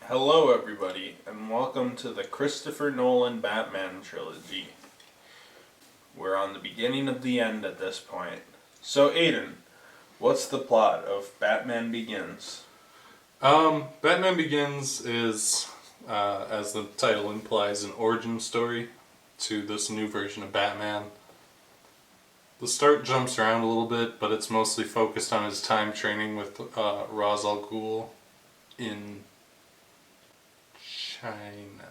Hello, everybody, and welcome to the Christopher Nolan Batman trilogy. We're on the beginning of the end at this point. So, Aidan, what's the plot of Batman Begins? Batman Begins is, as the title implies, an origin story to this new version of Batman. The start jumps around a little bit, but it's mostly focused on his time training with Ra's al Ghul in China,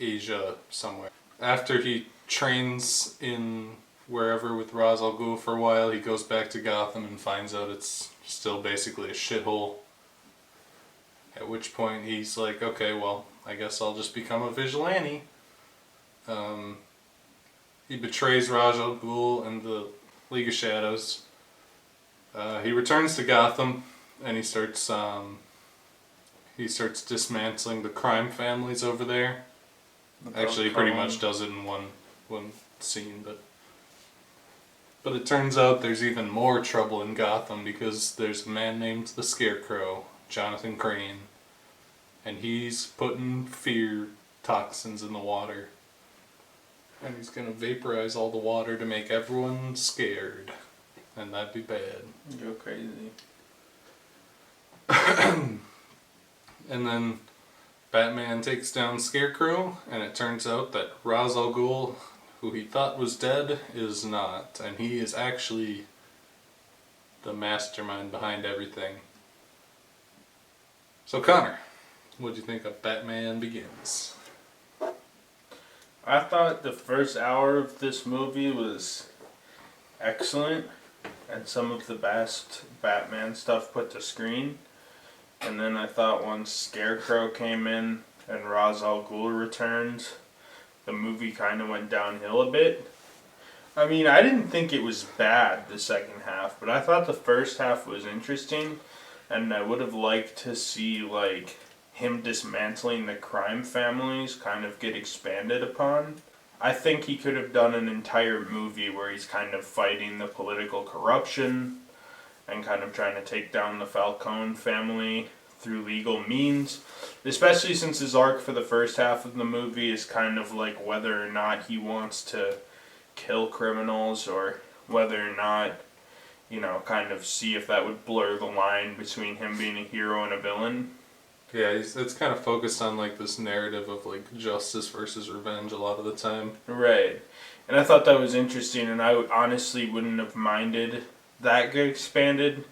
Asia, somewhere. After he trains in wherever with Ra's al Ghul for a while, he goes back to Gotham and finds out it's still basically a shithole. At which point he's like, okay, well, I guess I'll just become a vigilante. He betrays Ra's al Ghul and the League of Shadows. He returns to Gotham and he starts dismantling the crime families over there. Actually, he pretty much does it in one scene, but it turns out there's even more trouble in Gotham because there's a man named the Scarecrow, Jonathan Crane, and he's putting fear toxins in the water. And he's gonna vaporize all the water to make everyone scared. And that'd be bad. Go crazy. And then Batman takes down Scarecrow, and it turns out that Ra's al Ghul, who he thought was dead, is not. And he is actually the mastermind behind everything. So Connor, what do you think of Batman Begins? I thought the first hour of this movie was excellent and some of the best Batman stuff put to screen. And then I thought once Scarecrow came in and Ra's al Ghul returned, the movie kind of went downhill a bit. I mean, I didn't think it was bad, the second half, but I thought the first half was interesting, and I would have liked to see, like, him dismantling the crime families kind of get expanded upon. I think he could have done an entire movie where he's kind of fighting the political corruption and kind of trying to take down the Falcone family through legal means, especially since his arc for the first half of the movie is kind of like whether or not he wants to kill criminals or whether or not, kind of see if that would blur the line between him being a hero and a villain. Yeah, it's kind of focused on like this narrative of like justice versus revenge a lot of the time. Right. And I thought that was interesting, and I honestly wouldn't have minded that get expanded,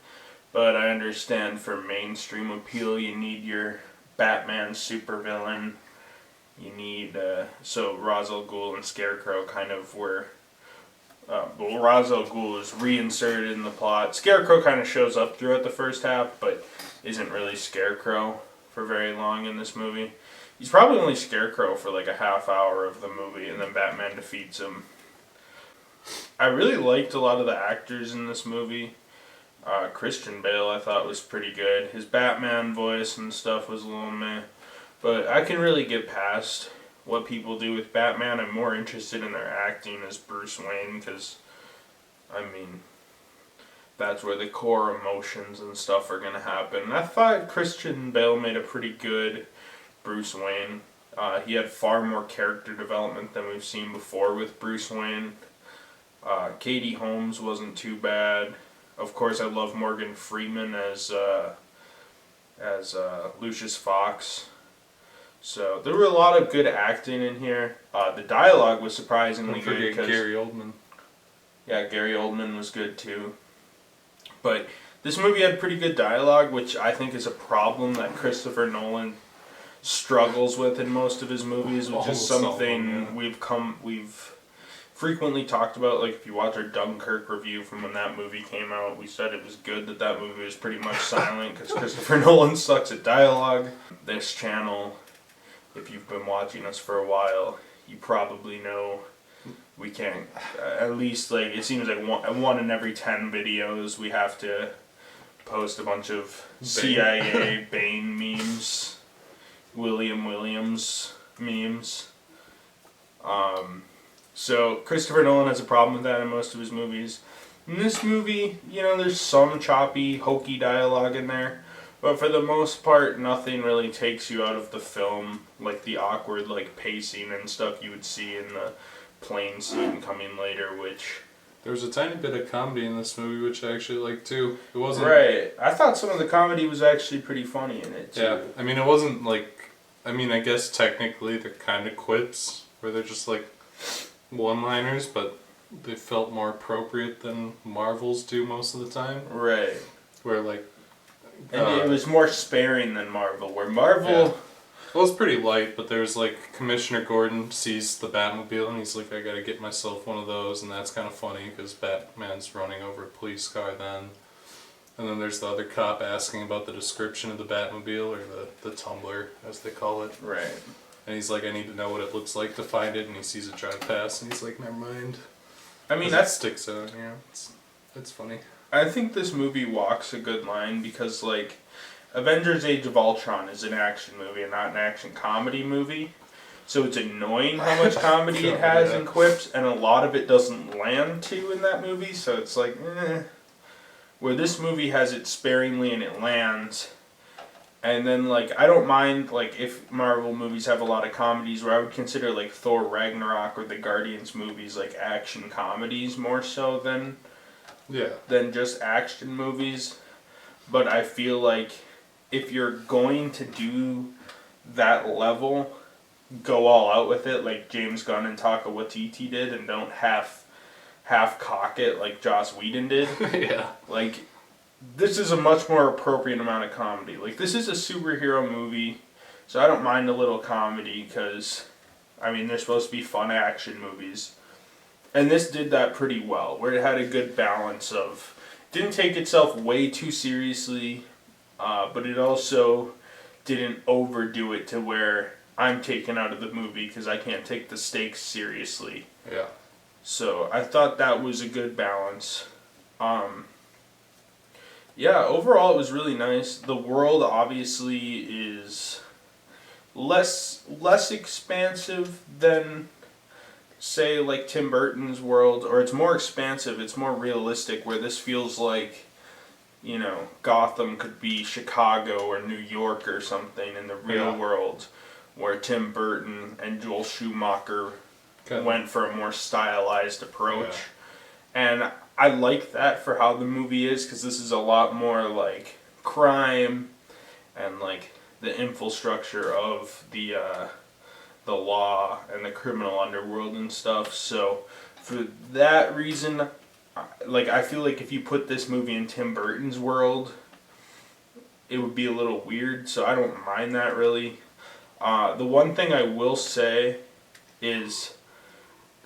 but I understand for mainstream appeal you need your Batman supervillain. You need, so Ra's al Ghul and Scarecrow kind of were, Ra's al Ghul is reinserted in the plot. Scarecrow kind of shows up throughout the first half, but isn't really Scarecrow for very long in this movie. He's probably only Scarecrow for like a half hour of the movie, and then Batman defeats him. I really liked a lot of the actors in this movie. Christian Bale I thought was pretty good. His Batman voice and stuff was a little meh. But I can really get past what people do with Batman. I'm more interested in their acting as Bruce Wayne because, I mean, that's where the core emotions and stuff are going to happen. And I thought Christian Bale made a pretty good Bruce Wayne. He had far more character development than we've seen before with Bruce Wayne. Katie Holmes wasn't too bad. Of course, I love Morgan Freeman as Lucius Fox. So there were a lot of good acting in here. The dialogue was surprisingly good. Gary Oldman. Yeah, Gary Oldman was good too. But this movie had pretty good dialogue, which I think is a problem that Christopher Nolan struggles with in most of his movies, which is something we've frequently talked about. Like if you watch our Dunkirk review from when that movie came out, we said it was good that movie was pretty much silent because Christopher Nolan sucks at dialogue. This channel, if you've been watching us for a while, you probably know we can't, at least like it seems like one in every 10 videos we have to post a bunch of CIA Bane memes, William Williams memes. So Christopher Nolan has a problem with that in most of his movies. In this movie, there's some choppy, hokey dialogue in there, But for the most part, nothing really takes you out of the film, like the awkward like pacing and stuff you would see in the plane scene coming later, which... There was a tiny bit of comedy in this movie, which I actually liked too. It wasn't... Right. I thought some of the comedy was actually pretty funny in it, too. Yeah, I mean, it wasn't like... I mean, I guess technically they're kind of quips, where they're just like one-liners, but they felt more appropriate than Marvel's do most of the time. Right. Where like... And it was more sparing than Marvel, where Marvel... Yeah. Well, it's pretty light, but there's like Commissioner Gordon sees the Batmobile and he's like, I gotta get myself one of those, and that's kind of funny because Batman's running over a police car then. And then there's the other cop asking about the description of the Batmobile, or the Tumbler, as they call it. Right. And he's like, I need to know what it looks like to find it, and he sees it drive past, and he's like, never mind. I mean, that sticks out, yeah. It's funny. I think this movie walks a good line because, like, Avengers Age of Ultron is an action movie and not an action comedy movie. So it's annoying how much comedy it has and quips, and a lot of it doesn't land too in that movie, so it's like, eh. Where this movie has it sparingly and it lands. And then, like, I don't mind, like, if Marvel movies have a lot of comedies, where I would consider, like, Thor Ragnarok or the Guardians movies, like, action comedies more so than just action movies. But I feel like if you're going to do that level, go all out with it, like James Gunn and Taika Waititi did, and don't half cock it like Joss Whedon did. Yeah. Like, this is a much more appropriate amount of comedy. Like, this is a superhero movie, so I don't mind a little comedy because, I mean, they're supposed to be fun action movies. And this did that pretty well, where it had a good balance of, didn't take itself way too seriously, but it also didn't overdo it to where I'm taken out of the movie because I can't take the stakes seriously. Yeah. So I thought that was a good balance. Yeah, overall it was really nice. The world obviously is less expansive than, say, like Tim Burton's world, or it's more expansive, it's more realistic, where this feels like, you know, Gotham could be Chicago or New York or something in the real world, where Tim Burton and Joel Schumacher went for a more stylized approach. And I like that for how the movie is, because this is a lot more like crime and like the infrastructure of the law and the criminal underworld and stuff. So for that reason, like, I feel like if you put this movie in Tim Burton's world, it would be a little weird, so I don't mind that really. The one thing I will say is,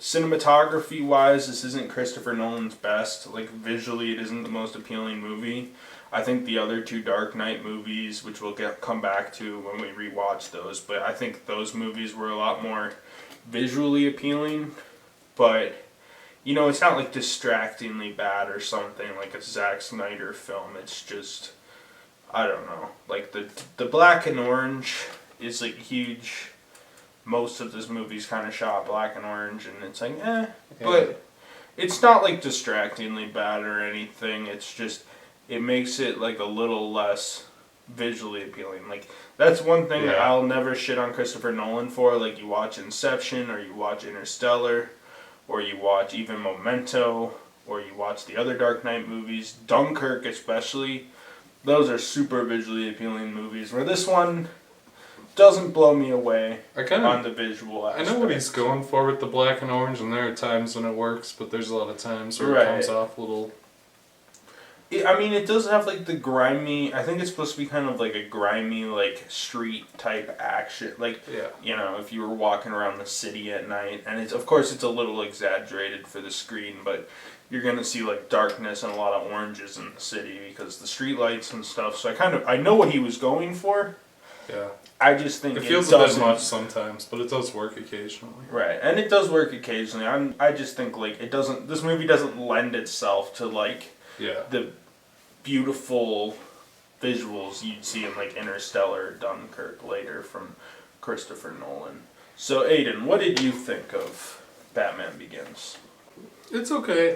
cinematography-wise, this isn't Christopher Nolan's best. Like, visually, it isn't the most appealing movie. I think the other two Dark Knight movies, which we'll come back to when we rewatch those, but I think those movies were a lot more visually appealing. But, you know, it's not like distractingly bad or something like a Zack Snyder film. It's just, I don't know. Like, the black and orange is like huge. Most of this movie's kind of shot black and orange, and it's like, but it's not like distractingly bad or anything. It's just, it makes it like a little less visually appealing. Like, that's one thing that I'll never shit on Christopher Nolan for. Like, you watch Inception, or you watch Interstellar, or you watch even Memento, or you watch the other Dark Knight movies, Dunkirk especially. Those are super visually appealing movies, where this one doesn't blow me away on the visual aspect. I know what he's going for with the black and orange, and there are times when it works, but there's a lot of times where it comes off a little... I mean, it does have, like, the grimy... I think it's supposed to be kind of like a grimy, like, street-type action. Like, you know, if you were walking around the city at night. And, of course, it's a little exaggerated for the screen, but you're going to see, like, darkness and a lot of oranges in the city because the street lights and stuff. So I know what he was going for. Yeah. I just think it feels a bit much sometimes, but it does work occasionally. Right, and it does work occasionally. I just think, like, it doesn't... This movie doesn't lend itself to, like, the beautiful visuals you'd see in, like, Interstellar or Dunkirk later from Christopher Nolan. So, Aidan, what did you think of Batman Begins? It's okay.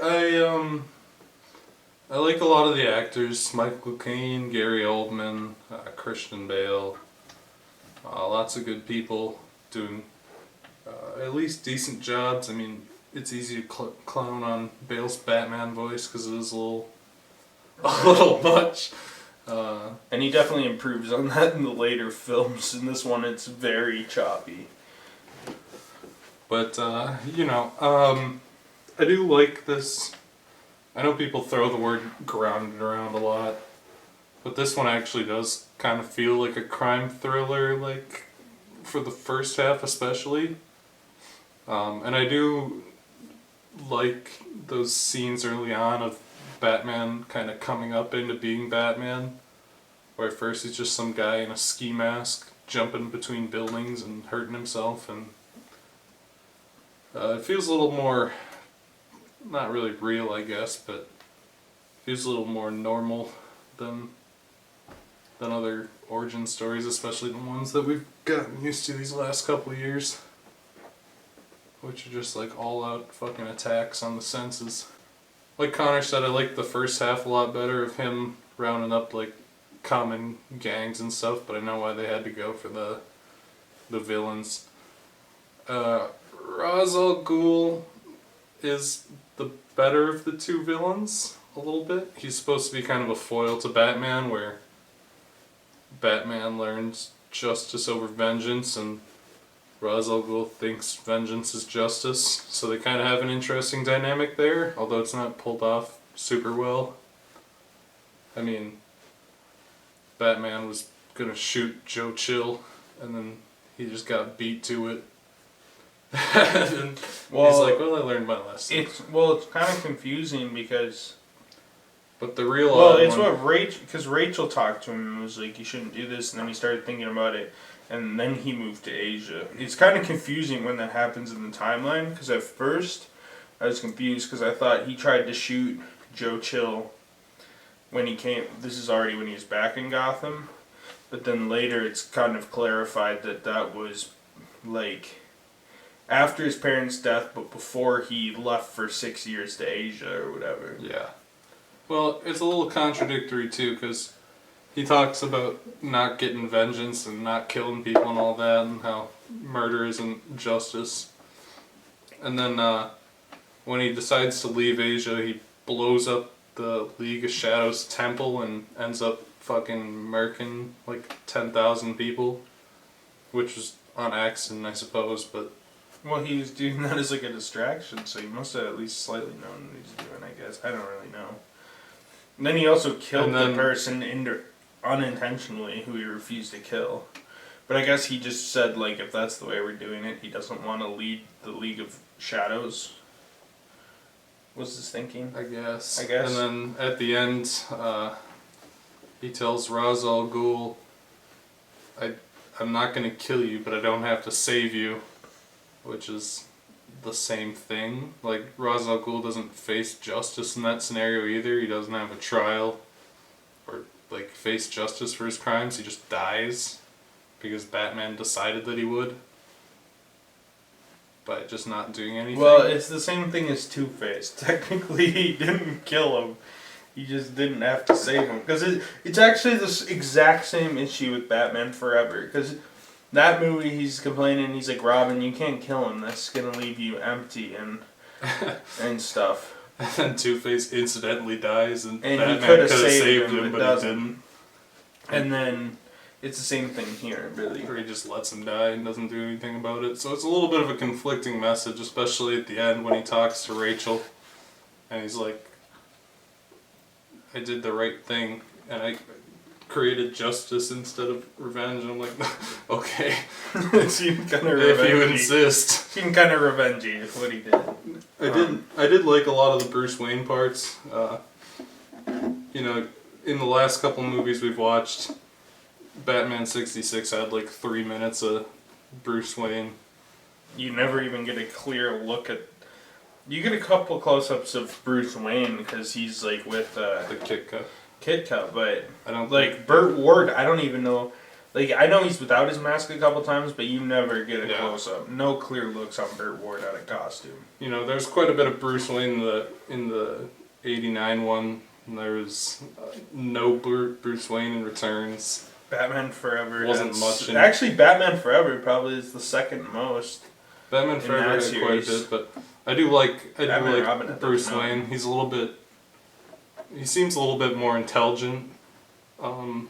I like a lot of the actors: Michael Caine, Gary Oldman, Christian Bale. Lots of good people doing at least decent jobs. I mean, it's easy to clown on Bale's Batman voice because it is a little much. And he definitely improves on that in the later films. In this one, it's very choppy. But, I do like this. I know people throw the word grounded around a lot, but this one actually does kind of feel like a crime thriller, like, for the first half especially. And I do like those scenes early on of Batman kind of coming up into being Batman, where at first he's just some guy in a ski mask jumping between buildings and hurting himself, and it feels a little more, not really real I guess, but feels a little more normal than other origin stories, especially the ones that we've gotten used to these last couple of years, which are just like all out fucking attacks on the senses. Like Connor said, I like the first half a lot better of him rounding up like common gangs and stuff, but I know why they had to go for the villains. Ra's al Ghul is the better of the two villains a little bit. He's supposed to be kind of a foil to Batman, where Batman learns justice over vengeance and Ra's al Ghul thinks vengeance is justice, so they kind of have an interesting dynamic there, although it's not pulled off super well. I mean, Batman was gonna shoot Joe Chill, and then he just got beat to it. And he's like, well, I learned my lesson. It's kind of confusing because... But the real what Rachel... Because Rachel talked to him and was like, you shouldn't do this, and then he started thinking about it. And then he moved to Asia. It's kind of confusing when that happens in the timeline, because at first I was confused because I thought he tried to shoot Joe Chill when he came. This is already when he was back in Gotham. But then later it's kind of clarified that was like after his parents' death, but before he left for 6 years to Asia or whatever. Yeah. Well, it's a little contradictory too, because he talks about not getting vengeance and not killing people and all that, and how murder isn't justice. And then when he decides to leave Asia, he blows up the League of Shadows temple and ends up fucking murking like 10,000 people, which was on accident, I suppose, but... Well, he was doing that as like a distraction, so he must have at least slightly known what he was doing, I guess. I don't really know. And then he also killed the person unintentionally who he refused to kill. But I guess he just said, like, if that's the way we're doing it, he doesn't want to lead the League of Shadows. Was his thinking? I guess. And then at the end, he tells Ra's al Ghul, I'm not going to kill you, but I don't have to save you, which is the same thing. Like, Ra's al Ghul doesn't face justice in that scenario either. He doesn't have a trial or like face justice for his crimes. He just dies because Batman decided that he would by just not doing anything. Well, it's the same thing as Two-Face. Technically, he didn't kill him. He just didn't have to save him. Because it's actually this exact same issue with Batman Forever. Because that movie, he's complaining, he's like, Robin, you can't kill him. That's going to leave you empty and stuff. And then Two-Face incidentally dies, and Batman he could have saved him, but he doesn't. didn't. And then it's the same thing here, really. Or he just lets him die and doesn't do anything about it. So it's a little bit of a conflicting message, especially at the end when he talks to Rachel. And he's like, I did the right thing, and I created justice instead of revenge. And I'm like, okay. Seemed kind of revenge-y. If you insist. Seemed kind of revenge-y is what he did. I did like a lot of the Bruce Wayne parts. You know, in the last couple movies we've watched, Batman 66 had like 3 minutes of Bruce Wayne. You never even get a clear look at... You get a couple close-ups of Bruce Wayne because he's like with... the Kit Kat. But I don't like Burt Ward, I don't even know... Like, I know he's without his mask a couple times, but you never get a close-up. No clear looks on Burt Ward out of costume. You know, there's quite a bit of Bruce Wayne in the 89 one And there was no Bruce Wayne in Returns. Batman Forever Wasn't much. Actually, Batman Forever probably is the second most. Batman Forever had quite a bit, but I do like Bruce Wayne. He's a little bit. He seems a little bit more intelligent than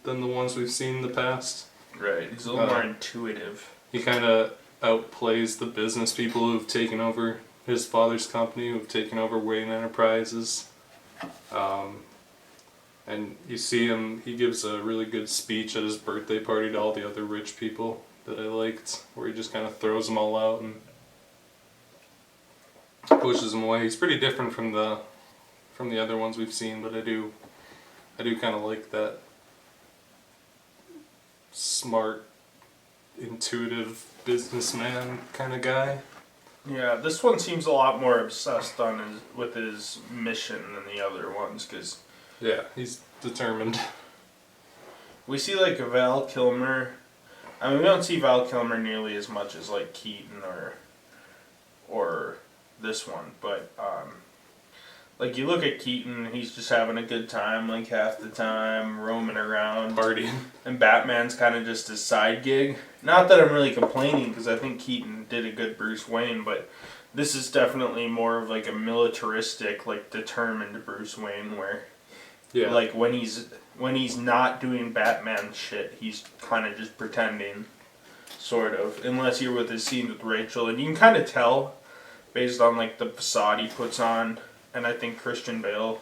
the ones we've seen in the past. Right. He's a little more intuitive. He kind of outplays the business people who've taken over his father's company, who've taken over Wayne Enterprises. And you see him, he gives a really good speech at his birthday party to all the other rich people that I liked, where he just kind of throws them all out and pushes them away. He's pretty different from the other ones we've seen, but I do kind of like that smart, intuitive businessman kind of guy. Yeah, this one seems a lot more obsessed with his mission than the other ones, because yeah, he's determined. We see like Val Kilmer. I mean, we don't see Val Kilmer nearly as much as like Keaton or this one, but like you look at Keaton, he's just having a good time like half the time, roaming around, partying, and Batman's kind of just his side gig. Not that I'm really complaining, because I think Keaton did a good Bruce Wayne, but this is definitely more of like a militaristic, like determined Bruce Wayne, where like when he's not doing Batman shit, he's kind of just pretending, sort of, unless you're with his scene with Rachel, and you can kind of tell based on like the facade he puts on, and I think Christian Bale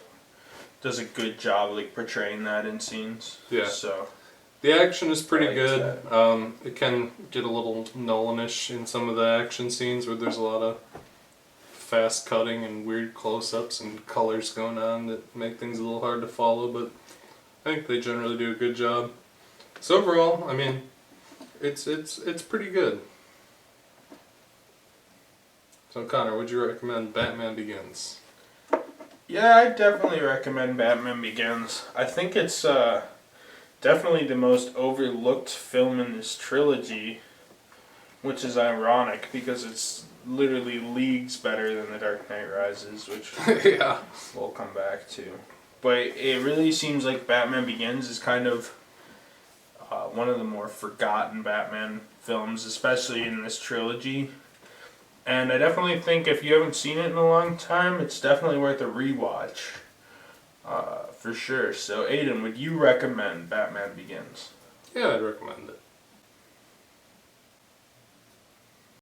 does a good job like portraying that in scenes. Yeah. So the action is pretty good. It can get a little Nolan-ish in some of the action scenes where there's a lot of fast cutting and weird close-ups and colors going on that make things a little hard to follow, but I think they generally do a good job. So overall, I mean, it's pretty good. So Connor, would you recommend Batman Begins? Yeah, I definitely recommend Batman Begins. I think it's definitely the most overlooked film in this trilogy, which is ironic because it's literally leagues better than The Dark Knight Rises, which yeah, we'll come back to. But it really seems like Batman Begins is kind of one of the more forgotten Batman films, especially in this trilogy. And I definitely think if you haven't seen it in a long time, it's definitely worth a rewatch. For sure. So Aidan, would you recommend Batman Begins? Yeah, I'd recommend it.